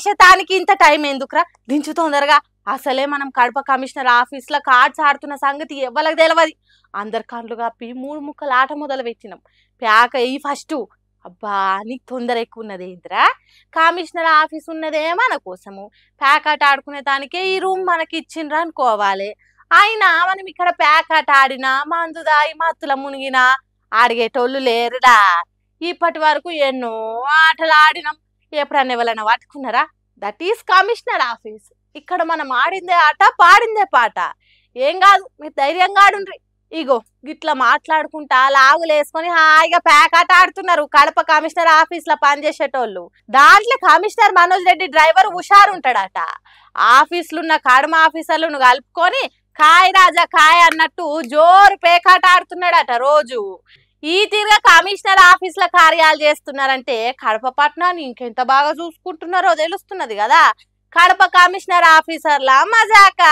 చేసేటానికి ఇంత టైం ఎందుకురా దించు తొందరగా అసలే మనం కడప కమిషనర్ ఆఫీస్ లో కార్డ్స్ ఆడుతున్న సంగతి ఎవ్వలకు తెలియదు అందరి కండ్లు కప్పి 3 ముక్కల ఆట మొదలు పెట్టినాం ప్యాక్ అయ్యి ఫస్ట్ అబ్బా నీకు తొందర ఎక్కువ ఉన్నది ఏంటిరా కమిషనర్ ఆఫీస్ ఉన్నదే మన కోసము ప్యాక్ ఆట ఆడుకునే దానికే ఈ రూమ్ మనకి ఇచ్చిండ్రా అనుకోవాలి అయినా మనం ఇక్కడ ప్యాక్ ఆట ఆడినా మందు దాయి మత్తుల మునిగినా అడిగేటోళ్ళు లేరుడా ఇప్పటి వరకు ఎన్నో ఆటలు ఆడినాం ఎప్పుడన్నా ఎవరైనా పట్టుకున్నారా దట్ ఈస్ కమిషనర్ ఆఫీస్ ఇక్కడ మనం ఆడిందే ఆట పాడిందే పాట ఏం కాదు మీరు ధైర్యంగా ఆడుండ్రి ఇగో గిట్లా మాట్లాడుకుంటా లాగులేసుకొని హాయిగా ప్యాక్ ఆట ఆడుతున్నారు కడప కమిషనర్ ఆఫీస్ లో పనిచేసేటోళ్ళు దాంట్లో కమిషనర్ మనోజ్ రెడ్డి డ్రైవర్ హుషారు ఉంటాడట ఆఫీసులు ఉన్న కడమ ఆఫీసర్లను కలుపుకొని కాయ్ రాజా కాయ్ అన్నట్టు జోరు పేకాట ఆడుతున్నాడట రోజు ఈ తీరుగా కమిషనర్ ఆఫీస్ లో కార్యాలు చేస్తున్నారంటే కడప పట్టణాన్ని ఇంకెంత బాగా చూసుకుంటున్నారో తెలుస్తున్నది కదా కడప కమిషనర్ ఆఫీసర్ల మజాకా